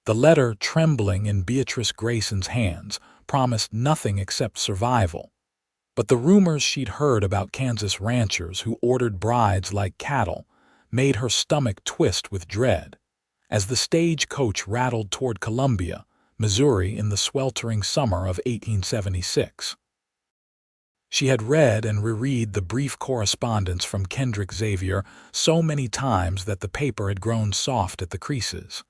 The letter, trembling in Beatrice Grayson's hands, promised nothing except survival. But the rumors she'd heard about Kansas ranchers who ordered brides like cattle made her stomach twist with dread. As the stagecoach rattled toward Columbia, Missouri in the sweltering summer of 1876. She had read and reread the brief correspondence from Kendrick Xavier so many times that the paper had grown soft at the creases.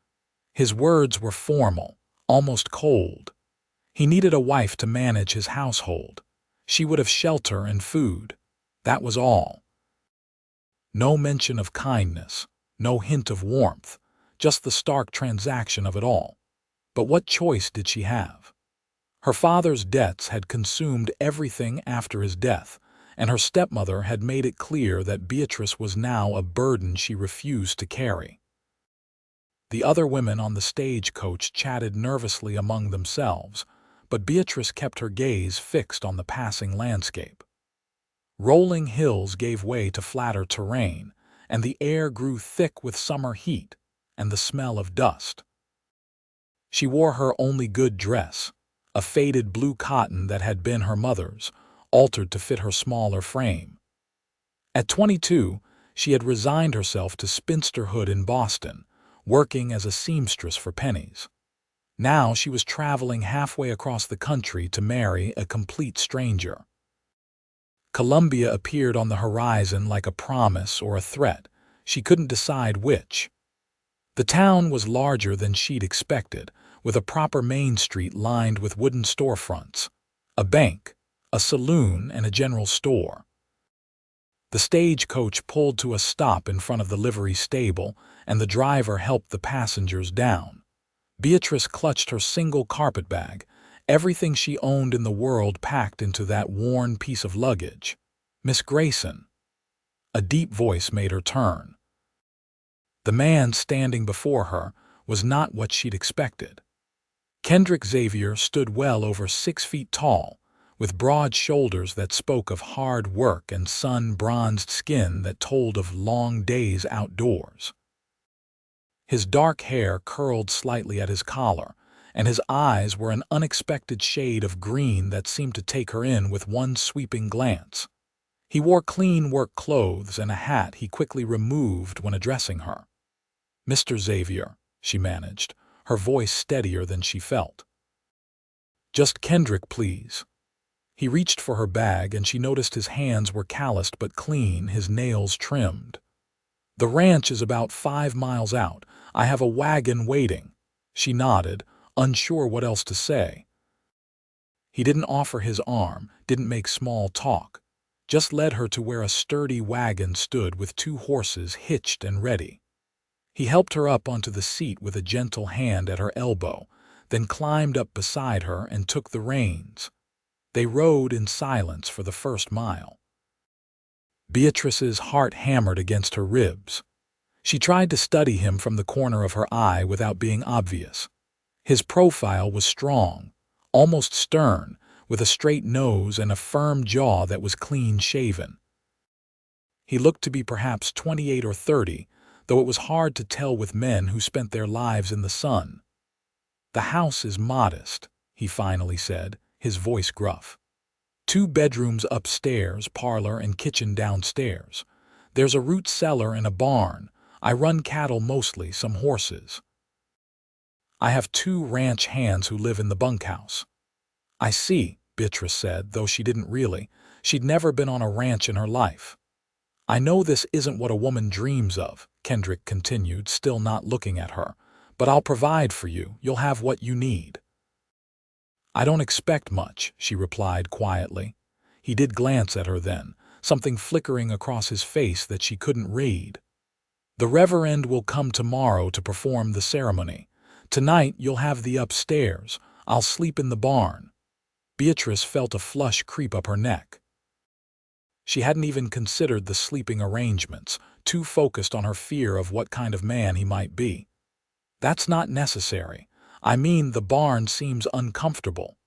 His words were formal, almost cold. He needed a wife to manage his household. She would have shelter and food. That was all. No mention of kindness, no hint of warmth, just the stark transaction of it all. But what choice did she have? Her father's debts had consumed everything after his death, and her stepmother had made it clear that Beatrice was now a burden she refused to carry. The other women on the stagecoach chatted nervously among themselves, but Beatrice kept her gaze fixed on the passing landscape. Rolling hills gave way to flatter terrain, and the air grew thick with summer heat and the smell of dust. She wore her only good dress, a faded blue cotton that had been her mother's, altered to fit her smaller frame. At 22, she had resigned herself to spinsterhood in Boston, working as a seamstress for pennies. Now she was traveling halfway across the country to marry a complete stranger. Columbia appeared on the horizon like a promise or a threat. She couldn't decide which. The town was larger than she'd expected, with a proper main street lined with wooden storefronts, a bank, a saloon, and a general store. The stagecoach pulled to a stop in front of the livery stable, and the driver helped the passengers down. Beatrice clutched her single carpetbag, everything she owned in the world packed into that worn piece of luggage. "Miss Grayson." A deep voice made her turn. The man standing before her was not what she'd expected. Kendrick Xavier stood well over 6 feet tall, with broad shoulders that spoke of hard work and sun-bronzed skin that told of long days outdoors. His dark hair curled slightly at his collar, and his eyes were an unexpected shade of green that seemed to take her in with one sweeping glance. He wore clean work clothes and a hat he quickly removed when addressing her. "Mr. Xavier," she managed, her voice steadier than she felt. "Just Kendrick, please." He reached for her bag, and she noticed his hands were calloused but clean, his nails trimmed. "The ranch is about 5 miles out. I have a wagon waiting." She nodded, unsure what else to say. He didn't offer his arm, didn't make small talk, just led her to where a sturdy wagon stood with 2 horses hitched and ready. He helped her up onto the seat with a gentle hand at her elbow, then climbed up beside her and took the reins. They rode in silence for the first mile. Beatrice's heart hammered against her ribs. She tried to study him from the corner of her eye without being obvious. His profile was strong, almost stern, with a straight nose and a firm jaw that was clean-shaven. He looked to be perhaps 28 or 30, though it was hard to tell with men who spent their lives in the sun. "The house is modest," he finally said, his voice gruff. 2 bedrooms upstairs, parlor and kitchen downstairs. There's a root cellar and a barn. I run cattle mostly, some horses. I have 2 ranch hands who live in the bunkhouse." "I see," Beatrice said, though she didn't really. She'd never been on a ranch in her life. "I know this isn't what a woman dreams of," Kendrick continued, still not looking at her, "but I'll provide for you. You'll have what you need." "I don't expect much," she replied quietly. He did glance at her then, something flickering across his face that she couldn't read. "The Reverend will come tomorrow to perform the ceremony. Tonight you'll have the upstairs. I'll sleep in the barn." Beatrice felt a flush creep up her neck. She hadn't even considered the sleeping arrangements, too focused on her fear of what kind of man he might be. "That's not necessary. I mean, the barn seems uncomfortable."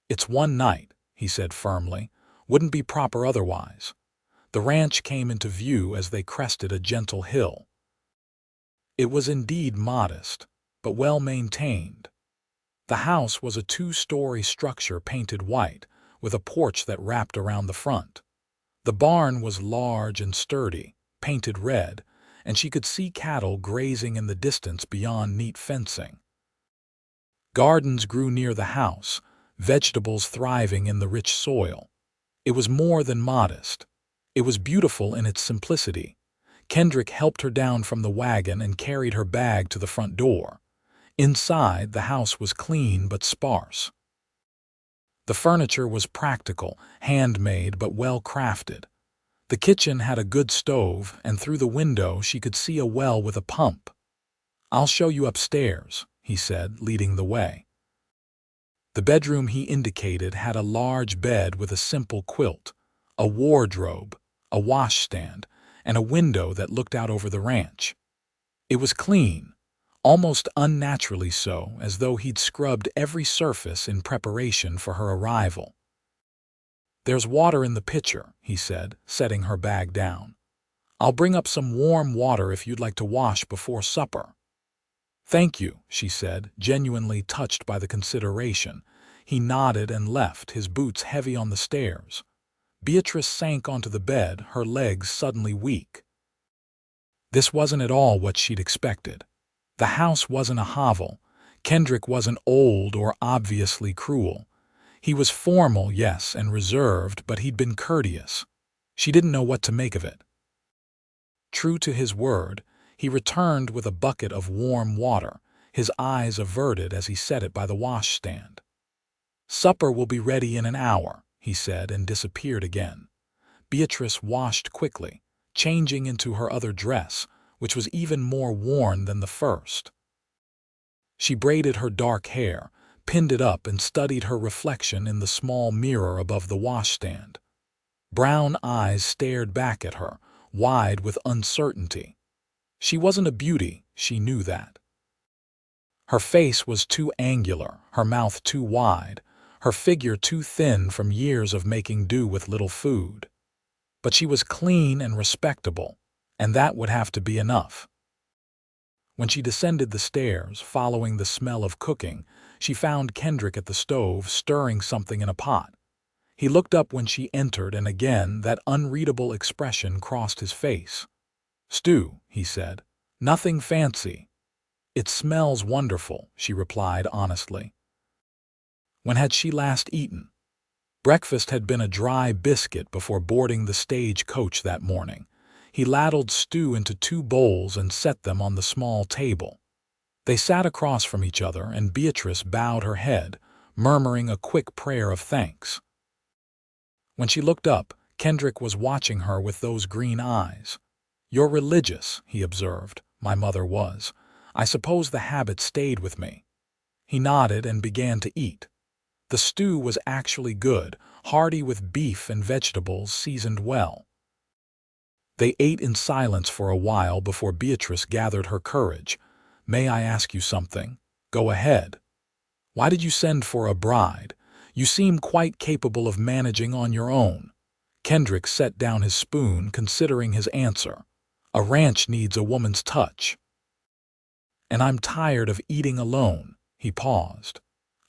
"It's one night," he said firmly. "Wouldn't be proper otherwise." The ranch came into view as they crested a gentle hill. It was indeed modest. but well-maintained. The house was a two-story structure painted white, with a porch that wrapped around the front. The barn was large and sturdy, painted red, and she could see cattle grazing in the distance beyond neat fencing. Gardens grew near the house, vegetables thriving in the rich soil. It was more than modest. It was beautiful in its simplicity. Kendrick helped her down from the wagon and carried her bag to the front door. Inside, the house was clean but sparse. The furniture was practical, handmade but well-crafted. The kitchen had a good stove, and through the window she could see a well with a pump. "I'll show you upstairs," he said, leading the way. The bedroom he indicated had a large bed with a simple quilt, a wardrobe, a washstand, and a window that looked out over the ranch. It was clean, almost unnaturally so, as though he'd scrubbed every surface in preparation for her arrival. "There's water in the pitcher," he said, setting her bag down. "I'll bring up some warm water if you'd like to wash before supper." "Thank you," she said, genuinely touched by the consideration. He nodded and left, his boots heavy on the stairs. Beatrice sank onto the bed, her legs suddenly weak. This wasn't at all what she'd expected. The house wasn't a hovel. Kendrick wasn't old or obviously cruel. He was formal, yes, and reserved, but he'd been courteous. She didn't know what to make of it. True to his word, he returned with a bucket of warm water, his eyes averted as he set it by the washstand. "Supper will be ready in an hour," he said, and disappeared again. Beatrice washed quickly, changing into her other dress, which was even more worn than the first. She braided her dark hair, pinned it up, and studied her reflection in the small mirror above the washstand. Brown eyes stared back at her, wide with uncertainty. She wasn't a beauty, she knew that. Her face was too angular, her mouth too wide, her figure too thin from years of making do with little food. But she was clean and respectable, and that would have to be enough. When she descended the stairs, following the smell of cooking, she found Kendrick at the stove stirring something in a pot. He looked up when she entered, and again that unreadable expression crossed his face. "Stew," he said. "Nothing fancy." "It smells wonderful," she replied honestly. When had she last eaten? Breakfast had been a dry biscuit before boarding the stage coach that morning. He ladled stew into 2 bowls and set them on the small table. They sat across from each other, and Beatrice bowed her head, murmuring a quick prayer of thanks. When she looked up, Kendrick was watching her with those green eyes. "You're religious," he observed. "My mother was. I suppose the habit stayed with me." He nodded and began to eat. The stew was actually good, hearty with beef and vegetables seasoned well. They ate in silence for a while before Beatrice gathered her courage. "May I ask you something?" "Go ahead." "Why did you send for a bride? You seem quite capable of managing on your own." Kendrick set down his spoon, considering his answer. "A ranch needs a woman's touch. And I'm tired of eating alone." He paused.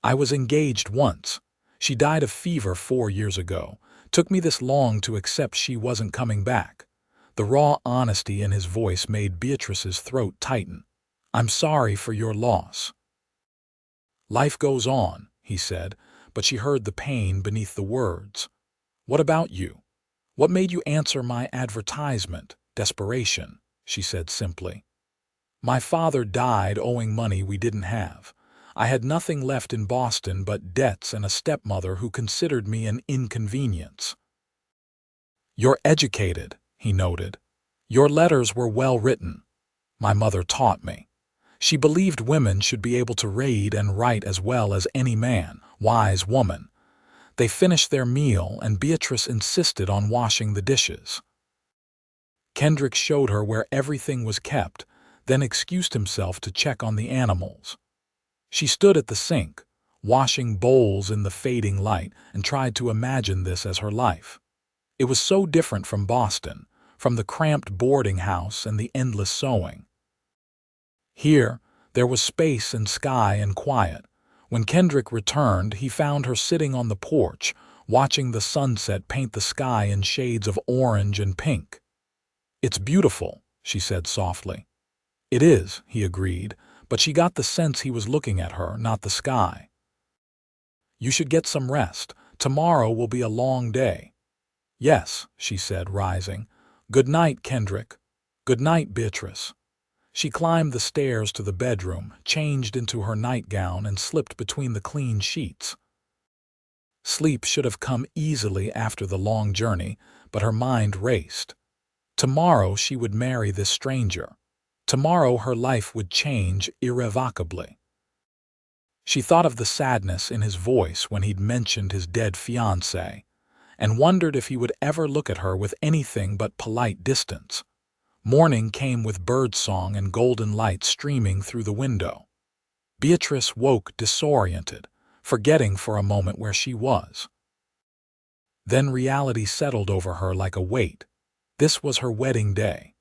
"I was engaged once. She died of fever 4 years ago. Took me this long to accept she wasn't coming back." The raw honesty in his voice made Beatrice's throat tighten. "I'm sorry for your loss." "Life goes on," he said, but she heard the pain beneath the words. "What about you? What made you answer my advertisement?" "Desperation," she said simply. "My father died owing money we didn't have. I had nothing left in Boston but debts and a stepmother who considered me an inconvenience." "You're educated," he noted. "Your letters were well written. My mother taught me. She believed women should be able to read and write as well as any man. Wise woman." They finished their meal, and Beatrice insisted on washing the dishes. Kendrick showed her where everything was kept, then excused himself to check on the animals. She stood at the sink, washing bowls in the fading light, and tried to imagine this as her life. It was so different from Boston, from the cramped boarding house and the endless sewing. Here, There was space and sky and quiet. When Kendrick returned, he found her sitting on the porch, watching the sunset paint the sky in shades of orange and pink. "It's beautiful," she said softly. "It is," he agreed, but she got the sense he was looking at her, not the sky. "You should get some rest. Tomorrow will be a long day." "Yes," she said, rising. "Good night, Kendrick." "Good night, Beatrice." She climbed the stairs to the bedroom, changed into her nightgown, and slipped between the clean sheets. Sleep should have come easily after the long journey, but her mind raced. Tomorrow she would marry this stranger. Tomorrow her life would change irrevocably. She thought of the sadness in his voice when he'd mentioned his dead fiancée, and wondered if he would ever look at her with anything but polite distance. Morning came with birdsong and golden light streaming through the window. Beatrice woke disoriented, forgetting for a moment where she was. Then reality settled over her like a weight. This was her wedding day.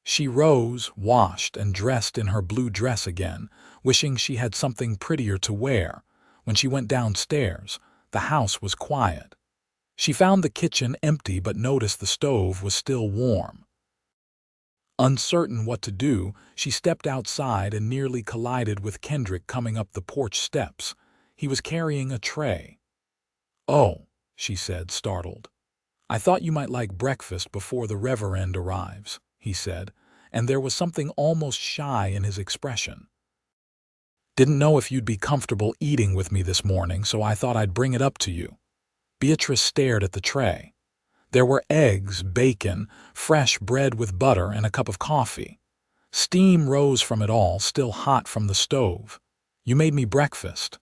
She rose, washed, and dressed in her blue dress again, wishing she had something prettier to wear. When she went downstairs, the house was quiet. She found the kitchen empty but noticed the stove was still warm. Uncertain what to do, she stepped outside and nearly collided with Kendrick coming up the porch steps. He was carrying a tray. "Oh," she said, startled. "I thought you might like breakfast before the Reverend arrives," he said, and there was something almost shy in his expression. "Didn't know if you'd be comfortable eating with me this morning, so I thought I'd bring it up to you." Beatrice stared at the tray. There were eggs, bacon, fresh bread with butter, and a cup of coffee. Steam rose from it all, still hot from the stove. "You made me breakfast."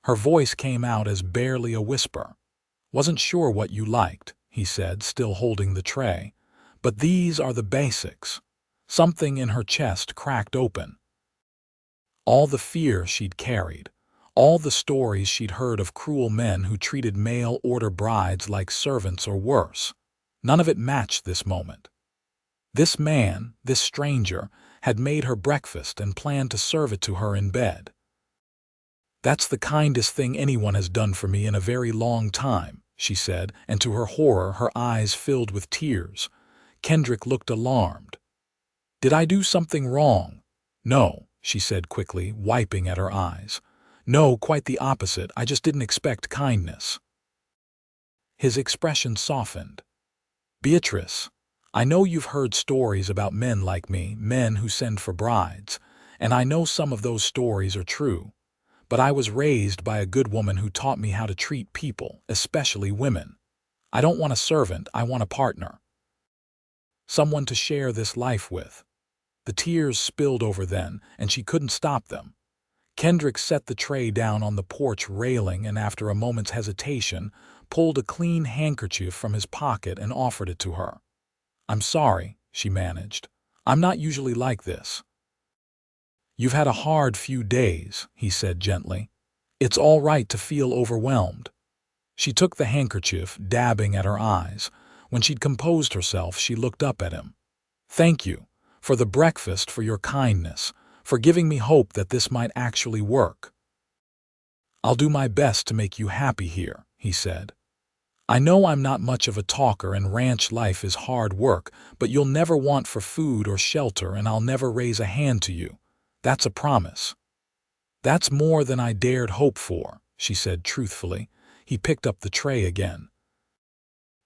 Her voice came out as barely a whisper. "Wasn't sure what you liked," he said, still holding the tray. "But these are the basics." Something in her chest cracked open. All the fear she'd carried, all the stories she'd heard of cruel men who treated mail-order brides like servants or worse. None of it matched this moment. This man, this stranger, had made her breakfast and planned to serve it to her in bed. "That's the kindest thing anyone has done for me in a very long time," she said, and to her horror her eyes filled with tears. Kendrick looked alarmed. "Did I do something wrong?" "No," she said quickly, wiping at her eyes. "No, quite the opposite. I just didn't expect kindness." His expression softened. "Beatrice, I know you've heard stories about men like me, men who send for brides, and I know some of those stories are true. But I was raised by a good woman who taught me how to treat people, especially women. I don't want a servant, I want a partner. Someone to share this life with." The tears spilled over then, and she couldn't stop them. Kendrick set the tray down on the porch railing and after a moment's hesitation, pulled a clean handkerchief from his pocket and offered it to her. "I'm sorry," she managed. "I'm not usually like this." "You've had a hard few days," he said gently. "It's all right to feel overwhelmed." She took the handkerchief, dabbing at her eyes. When she'd composed herself, she looked up at him. "Thank you. For the breakfast, for your kindness, for giving me hope that this might actually work." "I'll do my best to make you happy here," he said. "I know I'm not much of a talker and ranch life is hard work, but you'll never want for food or shelter and I'll never raise a hand to you. That's a promise." "That's more than I dared hope for," she said truthfully. He picked up the tray again.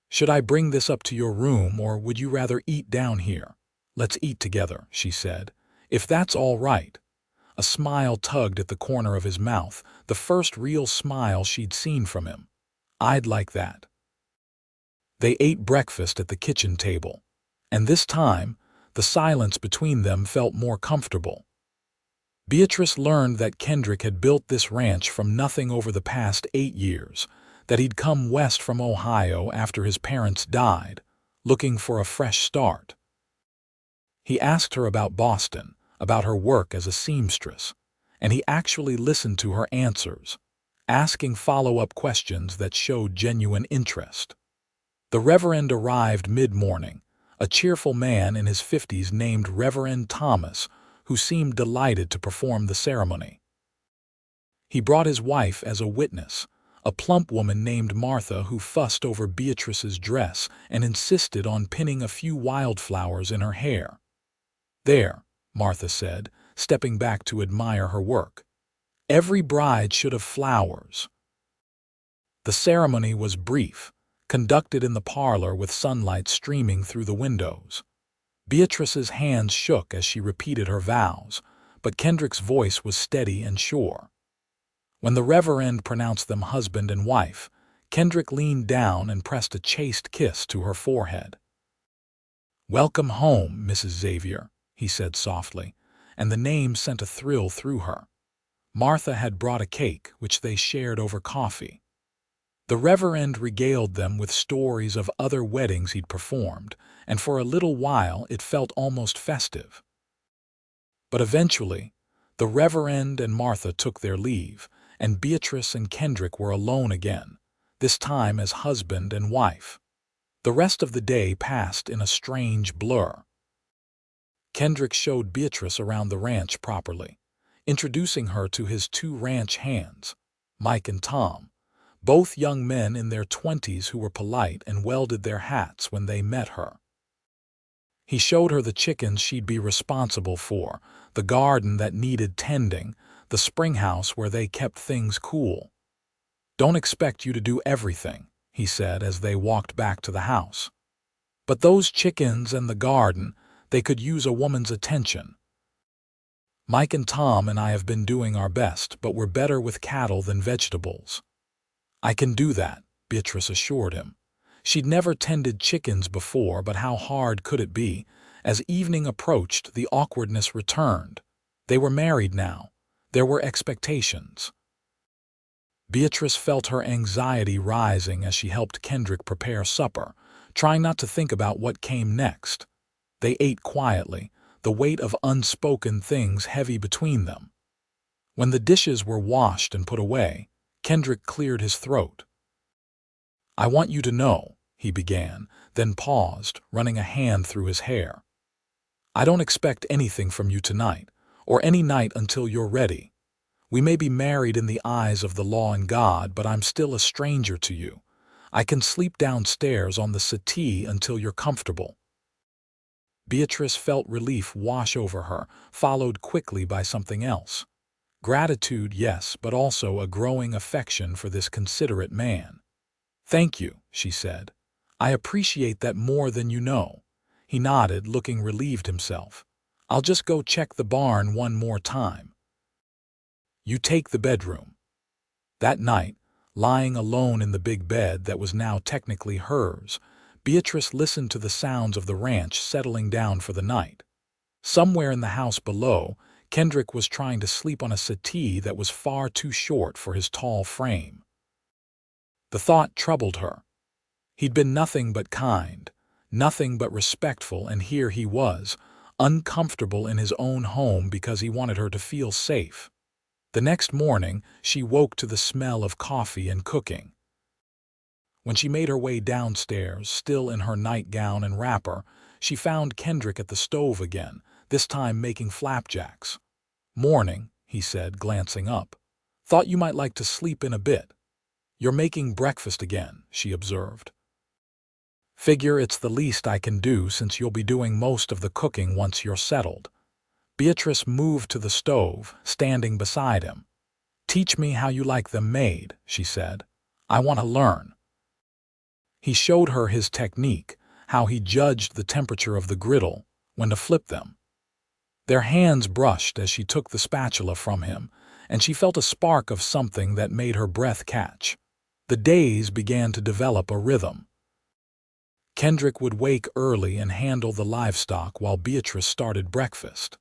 "Should I bring this up to your room or would you rather eat down here?" "Let's eat together," she said. "If that's all right." A smile tugged at the corner of his mouth, the first real smile she'd seen from him. "I'd like that." They ate breakfast at the kitchen table, and this time, the silence between them felt more comfortable. Beatrice learned that Kendrick had built this ranch from nothing over the past 8 years, that he'd come west from Ohio after his parents died, looking for a fresh start. He asked her about Boston, about her work as a seamstress, and he actually listened to her answers, asking follow-up questions that showed genuine interest. The Reverend arrived mid-morning, a cheerful man in his 50s named Reverend Thomas, who seemed delighted to perform the ceremony. He brought his wife as a witness, a plump woman named Martha who fussed over Beatrice's dress and insisted on pinning a few wildflowers in her hair. "There," Martha said, stepping back to admire her work. "Every bride should have flowers." The ceremony was brief, conducted in the parlor with sunlight streaming through the windows. Beatrice's hands shook as she repeated her vows, but Kendrick's voice was steady and sure. When the Reverend pronounced them husband and wife, Kendrick leaned down and pressed a chaste kiss to her forehead. "Welcome home, Mrs. Xavier," he said softly, and the name sent a thrill through her. Martha had brought a cake, which they shared over coffee. The Reverend regaled them with stories of other weddings he'd performed, and for a little while it felt almost festive. But eventually, the Reverend and Martha took their leave, and Beatrice and Kendrick were alone again, this time as husband and wife. The rest of the day passed in a strange blur. Kendrick showed Beatrice around the ranch properly, introducing her to his two ranch hands, Mike and Tom, both young men in their 20s who were polite and welded their hats when they met her. He showed her the chickens she'd be responsible for, the garden that needed tending, the spring house where they kept things cool. "Don't expect you to do everything," he said as they walked back to the house. "But those chickens and the garden, they could use a woman's attention. Mike and Tom and I have been doing our best, but we're better with cattle than vegetables." "I can do that," Beatrice assured him. She'd never tended chickens before, but how hard could it be? As evening approached, the awkwardness returned. They were married now. There were expectations. Beatrice felt her anxiety rising as she helped Kendrick prepare supper, trying not to think about what came next. They ate quietly, the weight of unspoken things heavy between them. When the dishes were washed and put away, Kendrick cleared his throat. "I want you to know," he began, then paused, running a hand through his hair. "I don't expect anything from you tonight, or any night until you're ready. We may be married in the eyes of the law and God, but I'm still a stranger to you. I can sleep downstairs on the settee until you're comfortable." Beatrice felt relief wash over her, followed quickly by something else. Gratitude, yes, but also a growing affection for this considerate man. "Thank you," she said. "I appreciate that more than you know." He nodded, looking relieved himself. "I'll just go check the barn one more time. You take the bedroom." That night, lying alone in the big bed that was now technically hers, Beatrice listened to the sounds of the ranch settling down for the night. Somewhere in the house below, Kendrick was trying to sleep on a settee that was far too short for his tall frame. The thought troubled her. He'd been nothing but kind, nothing but respectful, and here he was, uncomfortable in his own home because he wanted her to feel safe. The next morning, she woke to the smell of coffee and cooking. When she made her way downstairs, still in her nightgown and wrapper, she found Kendrick at the stove again, this time making flapjacks. "Morning," he said, glancing up. "Thought you might like to sleep in a bit." "You're making breakfast again," she observed. "Figure it's the least I can do since you'll be doing most of the cooking once you're settled." Beatrice moved to the stove, standing beside him. "Teach me how you like them made," she said. "I want to learn." He showed her his technique, how he judged the temperature of the griddle, when to flip them. Their hands brushed as she took the spatula from him, and she felt a spark of something that made her breath catch. The days began to develop a rhythm. Kendrick would wake early and handle the livestock while Beatrice started breakfast.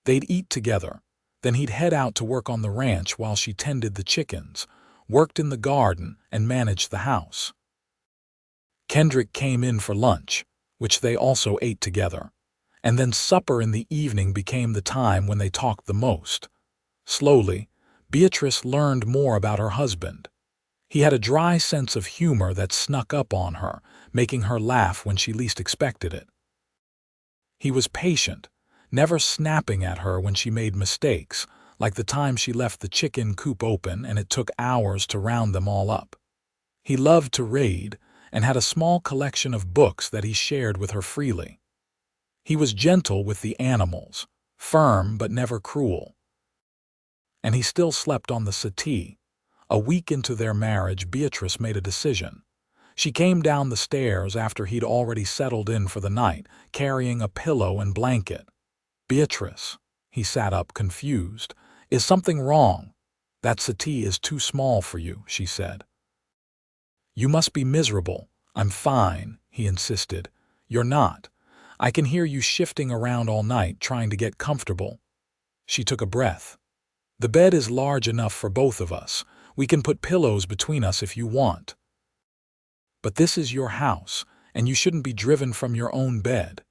They'd eat together, then he'd head out to work on the ranch while she tended the chickens, worked in the garden, and managed the house. Kendrick came in for lunch, which they also ate together, and then supper in the evening became the time when they talked the most. Slowly, Beatrice learned more about her husband. He had a dry sense of humor that snuck up on her, making her laugh when she least expected it. He was patient, never snapping at her when she made mistakes, like the time she left the chicken coop open and it took hours to round them all up. He loved to read and had a small collection of books that he shared with her freely. He was gentle with the animals, firm but never cruel. And he still slept on the settee. A week into their marriage, Beatrice made a decision. She came down the stairs after he'd already settled in for the night, carrying a pillow and blanket. "Beatrice," he sat up, confused. "Is something wrong?" "That settee is too small for you," she said. "You must be miserable." "I'm fine," he insisted. "You're not. I can hear you shifting around all night trying to get comfortable." She took a breath. "The bed is large enough for both of us. We can put pillows between us if you want. But this is your house, and you shouldn't be driven from your own bed."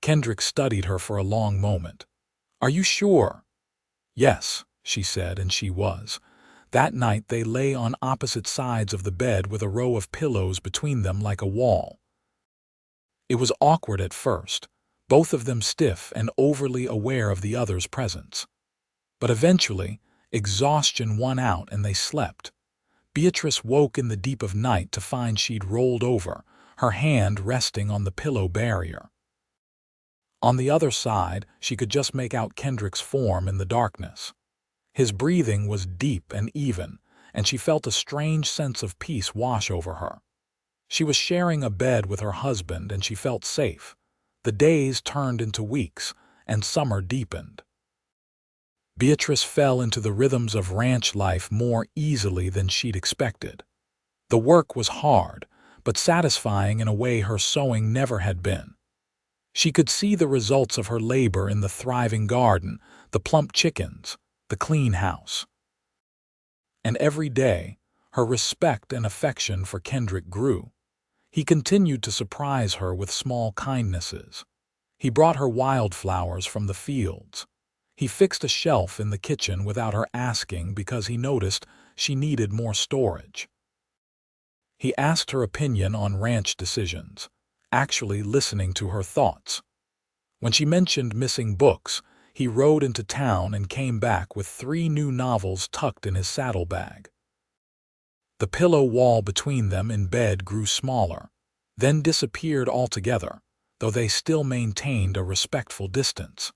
Kendrick studied her for a long moment. "Are you sure?" "Yes," she said, and she was. That night they lay on opposite sides of the bed with a row of pillows between them like a wall. It was awkward at first, both of them stiff and overly aware of the other's presence. But eventually, exhaustion won out and they slept. Beatrice woke in the deep of night to find she'd rolled over, her hand resting on the pillow barrier. On the other side, she could just make out Kendrick's form in the darkness. His breathing was deep and even, and she felt a strange sense of peace wash over her. She was sharing a bed with her husband and she felt safe. The days turned into weeks, and summer deepened. Beatrice fell into the rhythms of ranch life more easily than she'd expected. The work was hard, but satisfying in a way her sewing never had been. She could see the results of her labor in the thriving garden, the plump chickens, the clean house. And every day, her respect and affection for Kendrick grew. He continued to surprise her with small kindnesses. He brought her wildflowers from the fields. He fixed a shelf in the kitchen without her asking because he noticed she needed more storage. He asked her opinion on ranch decisions, actually listening to her thoughts. When she mentioned missing books, he rode into town and came back with 3 new novels tucked in his saddlebag. The pillow wall between them in bed grew smaller, then disappeared altogether, though they still maintained a respectful distance.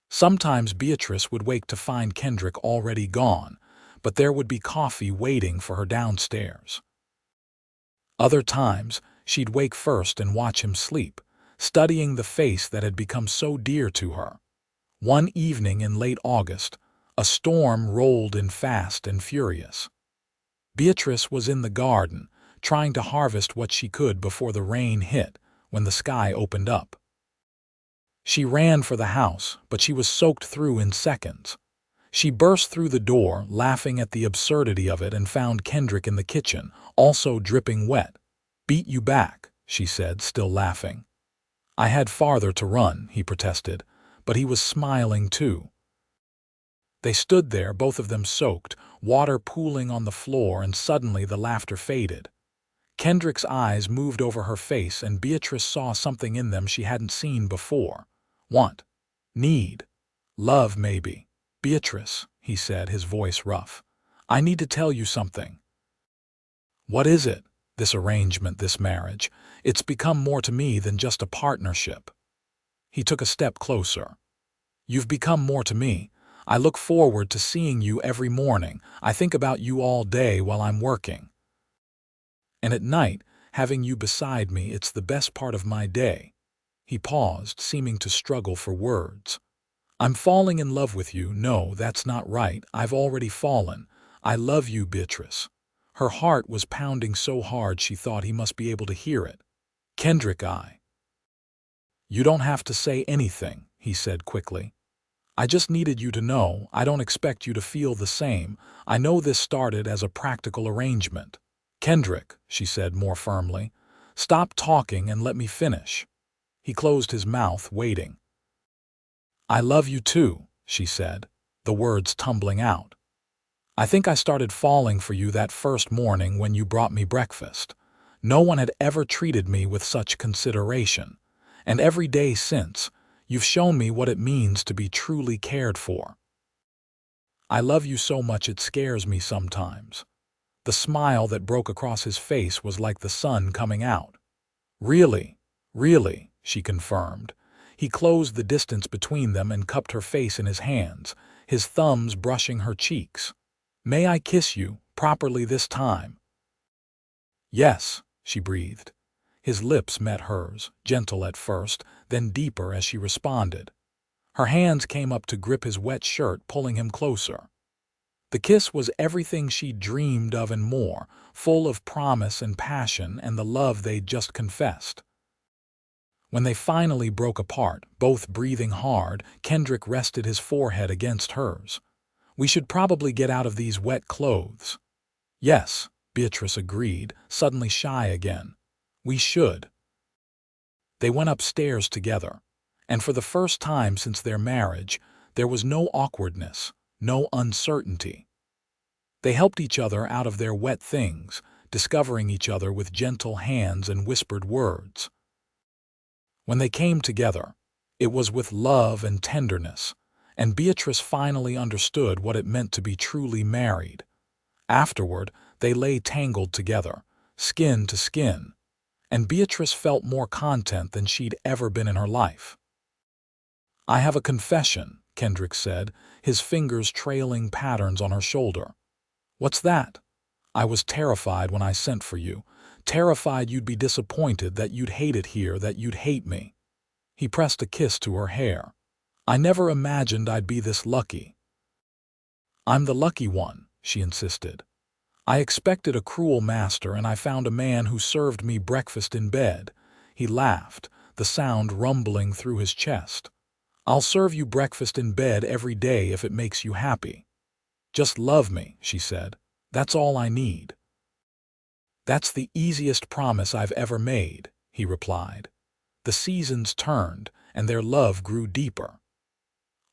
Sometimes Beatrice would wake to find Kendrick already gone, but there would be coffee waiting for her downstairs. Other times, she'd wake first and watch him sleep, studying the face that had become so dear to her. One evening in late August, a storm rolled in fast and furious. Beatrice was in the garden, trying to harvest what she could before the rain hit, when the sky opened up. She ran for the house, but she was soaked through in seconds. She burst through the door, laughing at the absurdity of it, and found Kendrick in the kitchen, also dripping wet. "Beat you back," she said, still laughing. "I had farther to run," he protested, but he was smiling too. They stood there, both of them soaked, water pooling on the floor, and suddenly the laughter faded. Kendrick's eyes moved over her face, and Beatrice saw something in them she hadn't seen before. Want. Need. Love, maybe. "Beatrice," he said, his voice rough, "I need to tell you something." "What is it? This arrangement, this marriage. It's become more to me than just a partnership." He took a step closer. "You've become more to me. I look forward to seeing you every morning. I think about you all day while I'm working. And at night, having you beside me, it's the best part of my day." He paused, seeming to struggle for words. "I'm falling in love with you." "No, that's not right. I've already fallen. I love you, Beatrice." Her heart was pounding so hard she thought he must be able to hear it. "Kendrick, You don't have to say anything," he said quickly. "I just needed you to know. I don't expect you to feel the same. I know this started as a practical arrangement." "Kendrick," she said more firmly, "stop talking and let me finish." He closed his mouth, waiting. "I love you too," she said, the words tumbling out. "I think I started falling for you that first morning when you brought me breakfast. No one had ever treated me with such consideration. And every day since, You've shown me what it means to be truly cared for. I love you so much it scares me sometimes." The smile that broke across his face was like the sun coming out. "Really, really," she confirmed. He closed the distance between them and cupped her face in his hands, his thumbs brushing her cheeks. "May I kiss you, properly this time?" "Yes," she breathed. His lips met hers, gentle at first, then deeper as she responded. Her hands came up to grip his wet shirt, pulling him closer. The kiss was everything she'd dreamed of and more, full of promise and passion and the love they'd just confessed. When they finally broke apart, both breathing hard, Kendrick rested his forehead against hers. "We should probably get out of these wet clothes." "Yes," Beatrice agreed, suddenly shy again. "We should." They went upstairs together, and for the first time since their marriage, there was no awkwardness, no uncertainty. They helped each other out of their wet things, discovering each other with gentle hands and whispered words. When they came together, it was with love and tenderness, and Beatrice finally understood what it meant to be truly married. Afterward, they lay tangled together, skin to skin, and Beatrice felt more content than she'd ever been in her life. "I have a confession," Kendrick said, his fingers trailing patterns on her shoulder. "What's that?" "I was terrified when I sent for you, terrified you'd be disappointed, that you'd hate it here, that you'd hate me." He pressed a kiss to her hair. "I never imagined I'd be this lucky." "I'm the lucky one," she insisted. "I expected a cruel master, and I found a man who served me breakfast in bed." He laughed, the sound rumbling through his chest. "I'll serve you breakfast in bed every day if it makes you happy." "Just love me," she said. "That's all I need." "That's the easiest promise I've ever made," he replied. The seasons turned, and their love grew deeper.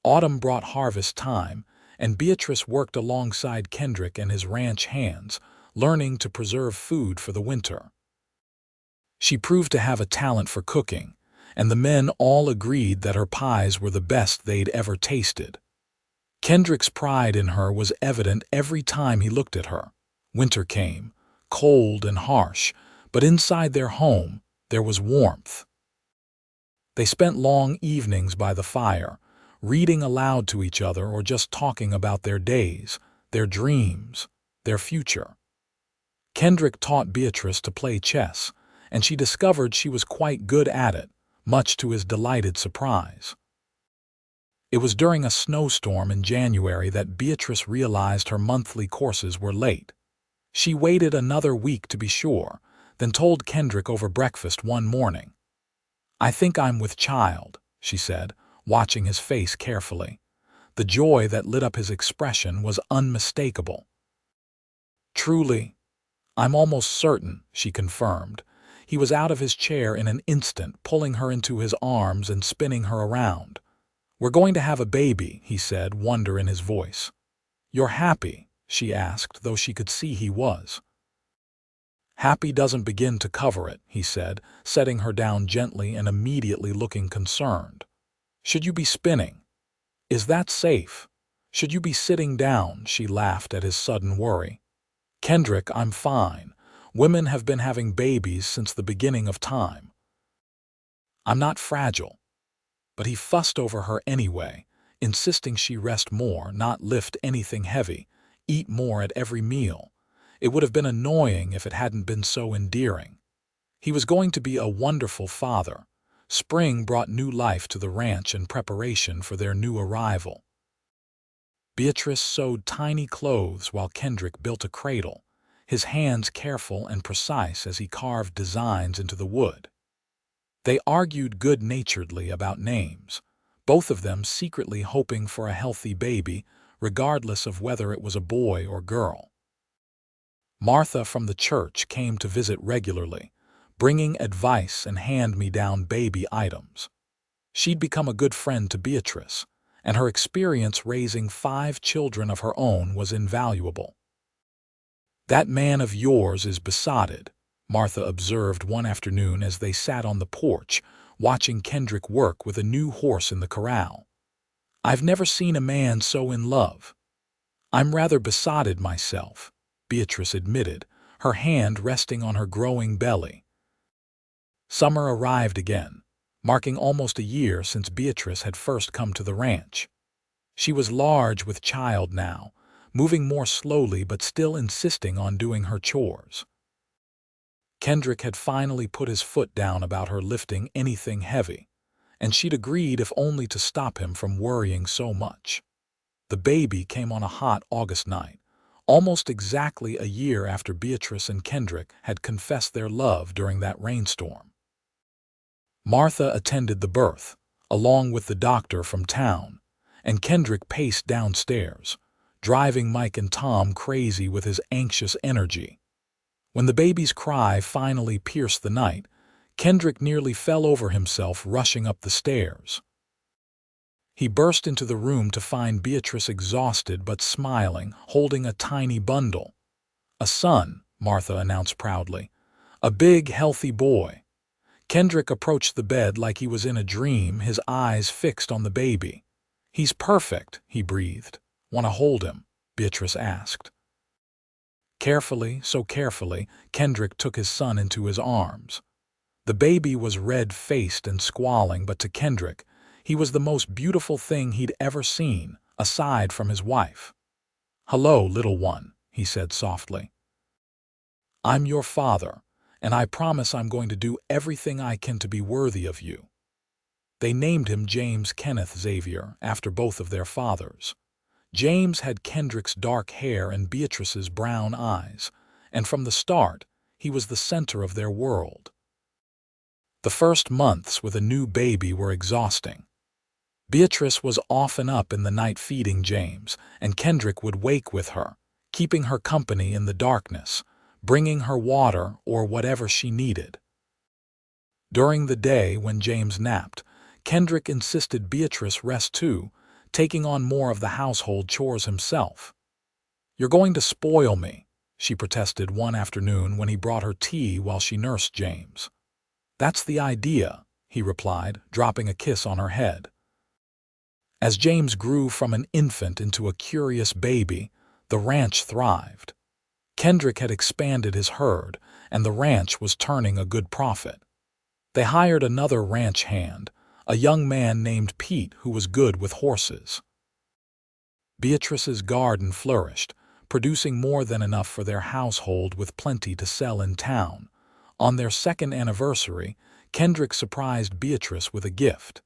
Autumn brought harvest time, and Beatrice worked alongside Kendrick and his ranch hands, learning to preserve food for the winter. She proved to have a talent for cooking, and the men all agreed that her pies were the best they'd ever tasted. Kendrick's pride in her was evident every time he looked at her. Winter came, cold and harsh, but inside their home there was warmth. They spent long evenings by the fire, reading aloud to each other or just talking about their days, their dreams, their future. Kendrick taught Beatrice to play chess, and she discovered she was quite good at it, much to his delighted surprise. It was during a snowstorm in January that Beatrice realized her monthly courses were late. She waited another week to be sure, then told Kendrick over breakfast one morning. "I think I'm with child," she said, watching his face carefully. The joy that lit up his expression was unmistakable. "Truly, I'm almost certain," she confirmed. He was out of his chair in an instant, pulling her into his arms and spinning her around. "We're going to have a baby," he said, wonder in his voice. "You're happy?" she asked, though she could see he was. "Happy doesn't begin to cover it," he said, setting her down gently and immediately looking concerned. "Should you be spinning? Is that safe? Should you be sitting down?" She laughed at his sudden worry. "Kendrick, I'm fine. Women have been having babies since the beginning of time. I'm not fragile." But he fussed over her anyway, insisting she rest more, not lift anything heavy, eat more at every meal. It would have been annoying if it hadn't been so endearing. He was going to be a wonderful father. Spring brought new life to the ranch in preparation for their new arrival. Beatrice sewed tiny clothes while Kendrick built a cradle, his hands careful and precise as he carved designs into the wood. They argued good-naturedly about names, both of them secretly hoping for a healthy baby, regardless of whether it was a boy or girl. Martha from the church came to visit regularly, bringing advice and hand-me-down baby items. She'd become a good friend to Beatrice, and her experience raising 5 children of her own was invaluable. "That man of yours is besotted," Martha observed one afternoon as they sat on the porch, watching Kendrick work with a new horse in the corral. "I've never seen a man so in love." "I'm rather besotted myself," Beatrice admitted, her hand resting on her growing belly. Summer arrived again, marking almost a year since Beatrice had first come to the ranch. She was large with child now, moving more slowly but still insisting on doing her chores. Kendrick had finally put his foot down about her lifting anything heavy, and she'd agreed if only to stop him from worrying so much. The baby came on a hot August night, almost exactly a year after Beatrice and Kendrick had confessed their love during that rainstorm. Martha attended the birth, along with the doctor from town, and Kendrick paced downstairs, driving Mike and Tom crazy with his anxious energy. When the baby's cry finally pierced the night, Kendrick nearly fell over himself rushing up the stairs. He burst into the room to find Beatrice exhausted but smiling, holding a tiny bundle. "A son," Martha announced proudly. "A big, healthy boy." Kendrick approached the bed like he was in a dream, his eyes fixed on the baby. "He's perfect," he breathed. "Want to hold him?" Beatrice asked. Carefully, so carefully, Kendrick took his son into his arms. The baby was red-faced and squalling, but to Kendrick, he was the most beautiful thing he'd ever seen, aside from his wife. "Hello, little one," he said softly. "I'm your father, and I promise I'm going to do everything I can to be worthy of you." They named him James Kenneth Xavier, after both of their fathers. James had Kendrick's dark hair and Beatrice's brown eyes, and from the start, he was the center of their world. The first months with a new baby were exhausting. Beatrice was often up in the night feeding James, and Kendrick would wake with her, keeping her company in the darkness, bringing her water or whatever she needed. During the day when James napped, Kendrick insisted Beatrice rest too, taking on more of the household chores himself. "You're going to spoil me," she protested one afternoon when he brought her tea while she nursed James. "That's the idea," he replied, dropping a kiss on her head. As James grew from an infant into a curious baby, the ranch thrived. Kendrick had expanded his herd, and the ranch was turning a good profit. They hired another ranch hand, a young man named Pete who was good with horses. Beatrice's garden flourished, producing more than enough for their household with plenty to sell in town. On their second anniversary, Kendrick surprised Beatrice with a gift.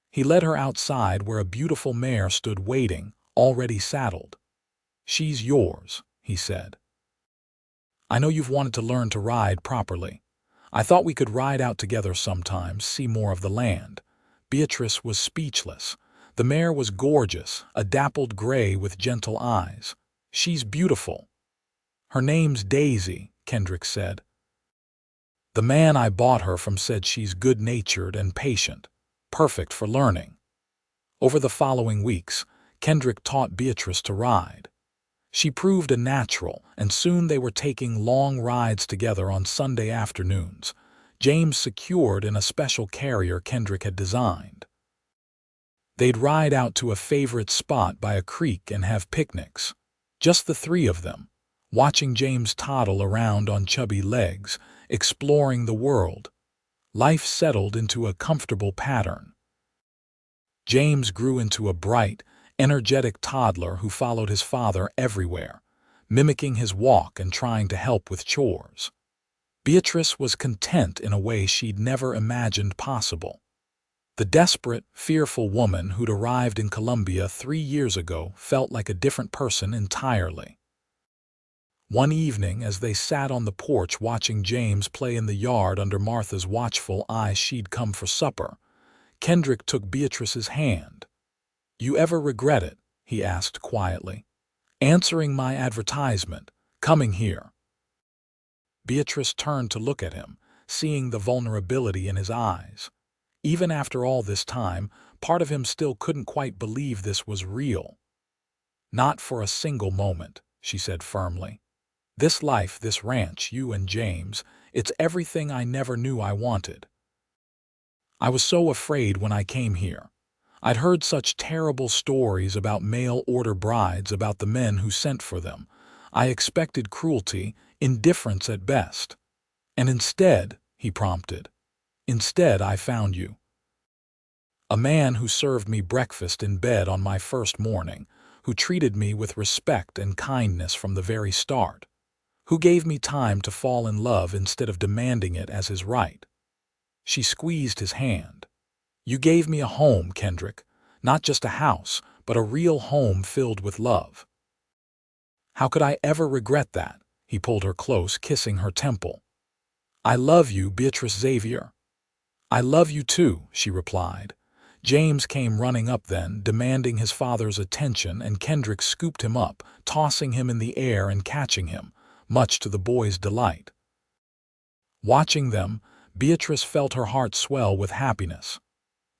He led her outside where a beautiful mare stood waiting, already saddled. "She's yours," he said. "I know you've wanted to learn to ride properly. I thought we could ride out together sometimes, see more of the land." Beatrice was speechless. The mare was gorgeous, a dappled gray with gentle eyes. "She's beautiful." "Her name's Daisy," Kendrick said. "The man I bought her from said she's good-natured and patient, perfect for learning." Over the following weeks, Kendrick taught Beatrice to ride. She proved a natural, and soon they were taking long rides together on Sunday afternoons, James secured in a special carrier Kendrick had designed. They'd ride out to a favorite spot by a creek and have picnics, just the three of them, watching James toddle around on chubby legs, exploring the world. Life settled into a comfortable pattern. James grew into a bright, energetic toddler who followed his father everywhere, mimicking his walk and trying to help with chores. Beatrice was content in a way she'd never imagined possible. The desperate, fearful woman who'd arrived in Colombia 3 years ago felt like a different person entirely. One evening, as they sat on the porch watching James play in the yard under Martha's watchful eye, she'd come for supper. Kendrick took Beatrice's hand. "You ever regret it?" he asked quietly. "Answering my advertisement, coming here." Beatrice turned to look at him, seeing the vulnerability in his eyes. Even after all this time, part of him still couldn't quite believe this was real. "Not for a single moment," she said firmly. "This life, this ranch, you and James, it's everything I never knew I wanted." I was so afraid when I came here. I'd heard such terrible stories about mail-order brides, about the men who sent for them. I expected cruelty, indifference at best. And instead, he prompted, instead I found you. A man who served me breakfast in bed on my first morning, who treated me with respect and kindness from the very start, who gave me time to fall in love instead of demanding it as his right. She squeezed his hand. You gave me a home, Kendrick, not just a house, but a real home filled with love. How could I ever regret that? He pulled her close, kissing her temple. I love you, Beatrice Xavier. I love you too, she replied. James came running up then, demanding his father's attention, and Kendrick scooped him up, tossing him in the air and catching him, much to the boy's delight. Watching them, Beatrice felt her heart swell with happiness.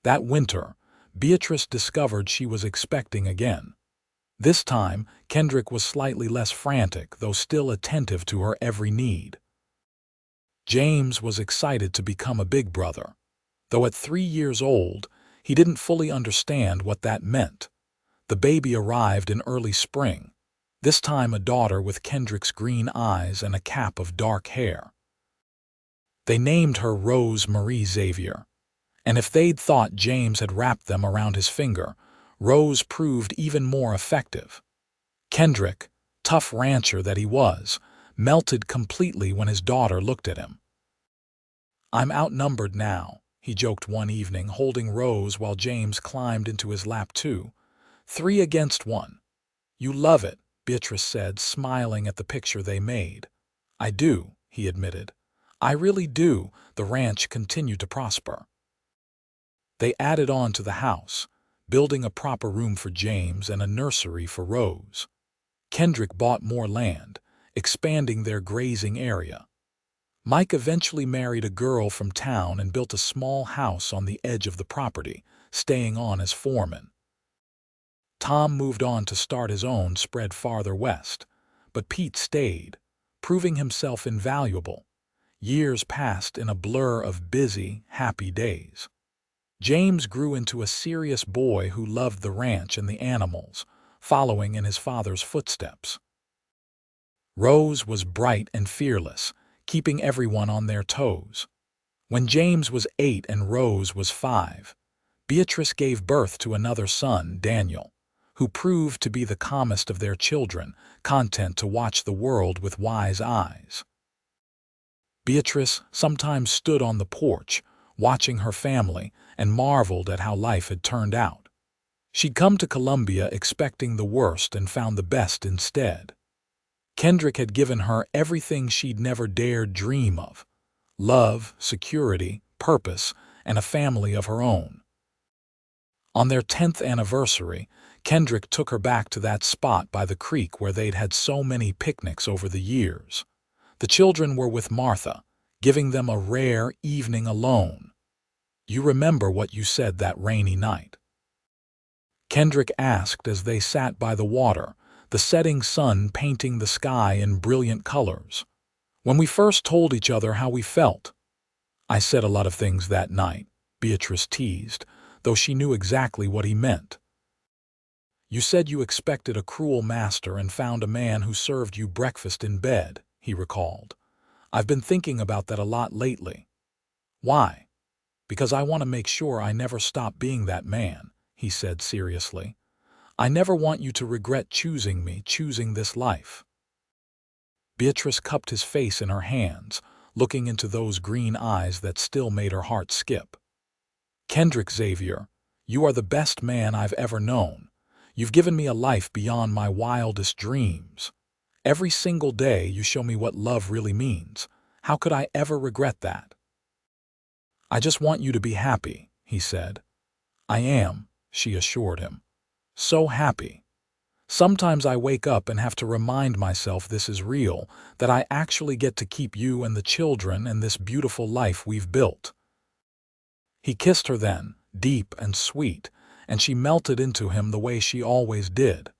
That winter, Beatrice discovered she was expecting again. This time, Kendrick was slightly less frantic, though still attentive to her every need. James was excited to become a big brother. Though at 3 years old, he didn't fully understand what that meant. The baby arrived in early spring, this time a daughter with Kendrick's green eyes and a cap of dark hair. They named her Rose Marie Xavier. And if they'd thought James had wrapped them around his finger, Rose proved even more effective. Kendrick, tough rancher that he was, melted completely when his daughter looked at him. I'm outnumbered now, he joked one evening, holding Rose while James climbed into his lap too. 3 against 1. You love it, Beatrice said, smiling at the picture they made. I do, he admitted. I really do. The ranch continued to prosper. They added on to the house, building a proper room for James and a nursery for Rose. Kendrick bought more land, expanding their grazing area. Mike eventually married a girl from town and built a small house on the edge of the property, staying on as foreman. Tom moved on to start his own spread farther west, but Pete stayed, proving himself invaluable. Years passed in a blur of busy, happy days. James grew into a serious boy who loved the ranch and the animals, following in his father's footsteps. Rose was bright and fearless, keeping everyone on their toes. When James was 8 and Rose was 5, Beatrice gave birth to another son, Daniel, who proved to be the calmest of their children, content to watch the world with wise eyes. Beatrice sometimes stood on the porch, watching her family, and marveled at how life had turned out. She'd come to Columbia expecting the worst and found the best instead. Kendrick had given her everything she'd never dared dream of: love, security, purpose, and a family of her own. On their 10th anniversary, Kendrick took her back to that spot by the creek where they'd had so many picnics over the years. The children were with Martha, giving them a rare evening alone. You remember what you said that rainy night? Kendrick asked as they sat by the water, the setting sun painting the sky in brilliant colors. When we first told each other how we felt. I said a lot of things that night, Beatrice teased, though she knew exactly what he meant. You said you expected a cruel master and found a man who served you breakfast in bed, he recalled. I've been thinking about that a lot lately. Why? Because I want to make sure I never stop being that man, he said seriously. I never want you to regret choosing me, choosing this life. Beatrice cupped his face in her hands, looking into those green eyes that still made her heart skip. Kendrick Xavier, you are the best man I've ever known. You've given me a life beyond my wildest dreams. Every single day you show me what love really means. How could I ever regret that? I just want you to be happy, he said. I am, she assured him. So happy. Sometimes I wake up and have to remind myself this is real, that I actually get to keep you and the children and this beautiful life we've built. He kissed her then, deep and sweet, and she melted into him the way she always did.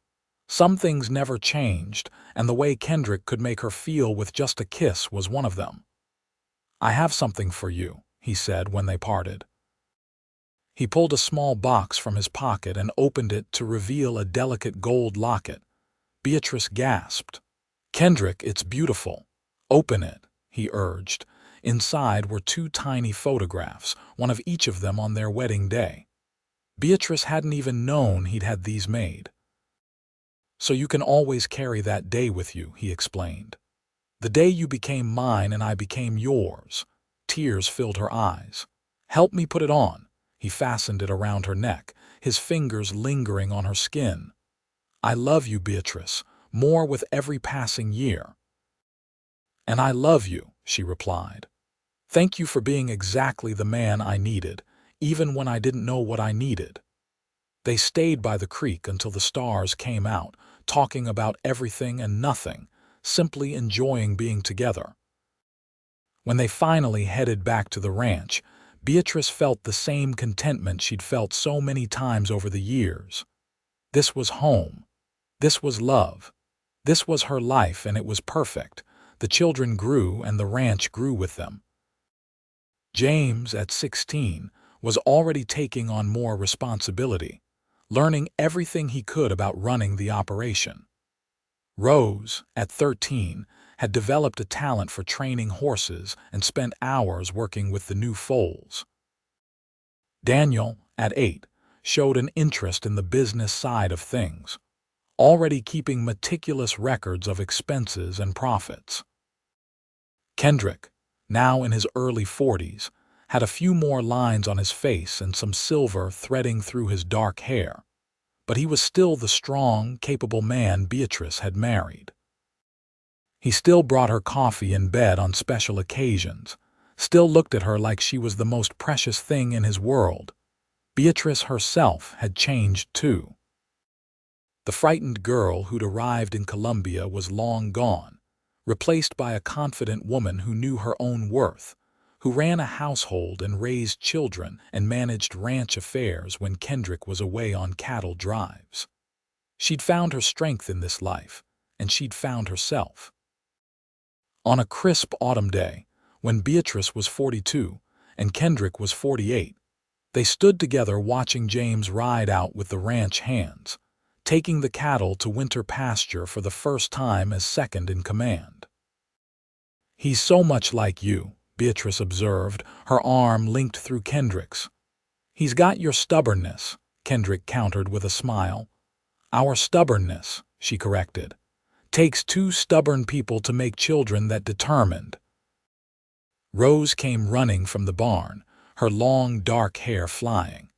Some things never changed, and the way Kendrick could make her feel with just a kiss was one of them. I have something for you, he said when they parted. He pulled a small box from his pocket and opened it to reveal a delicate gold locket. Beatrice gasped. "Kendrick, it's beautiful. Open it," he urged. Inside were two tiny photographs, one of each of them on their wedding day. Beatrice hadn't even known he'd had these made. "So you can always carry that day with you," he explained. "The day you became mine and I became yours." Tears filled her eyes. "Help me put it on." He fastened it around her neck, his fingers lingering on her skin. "I love you, Beatrice, more with every passing year." "And I love you," she replied. "Thank you for being exactly the man I needed, even when I didn't know what I needed." They stayed by the creek until the stars came out, talking about everything and nothing, simply enjoying being together. When they finally headed back to the ranch, Beatrice felt the same contentment she'd felt so many times over the years. This was home. This was love. This was her life, and it was perfect. The children grew, and the ranch grew with them. James, at 16, was already taking on more responsibility, learning everything he could about running the operation. Rose, at 13, had developed a talent for training horses and spent hours working with the new foals. Daniel, at 8, showed an interest in the business side of things, already keeping meticulous records of expenses and profits. Kendrick, now in his early 40s, had a few more lines on his face and some silver threading through his dark hair, but he was still the strong, capable man Beatrice had married. He still brought her coffee in bed on special occasions, still looked at her like she was the most precious thing in his world. Beatrice herself had changed too. The frightened girl who'd arrived in Colombia was long gone, replaced by a confident woman who knew her own worth, who ran a household and raised children and managed ranch affairs when Kendrick was away on cattle drives. She'd found her strength in this life, and she'd found herself. On a crisp autumn day, when Beatrice was 42 and Kendrick was 48, they stood together watching James ride out with the ranch hands, taking the cattle to winter pasture for the first time as second in command. "He's so much like you," Beatrice observed, her arm linked through Kendrick's. "He's got your stubbornness," Kendrick countered with a smile. "Our stubbornness," she corrected. "Takes two stubborn people to make children that determined." Rose came running from the barn, her long dark hair flying.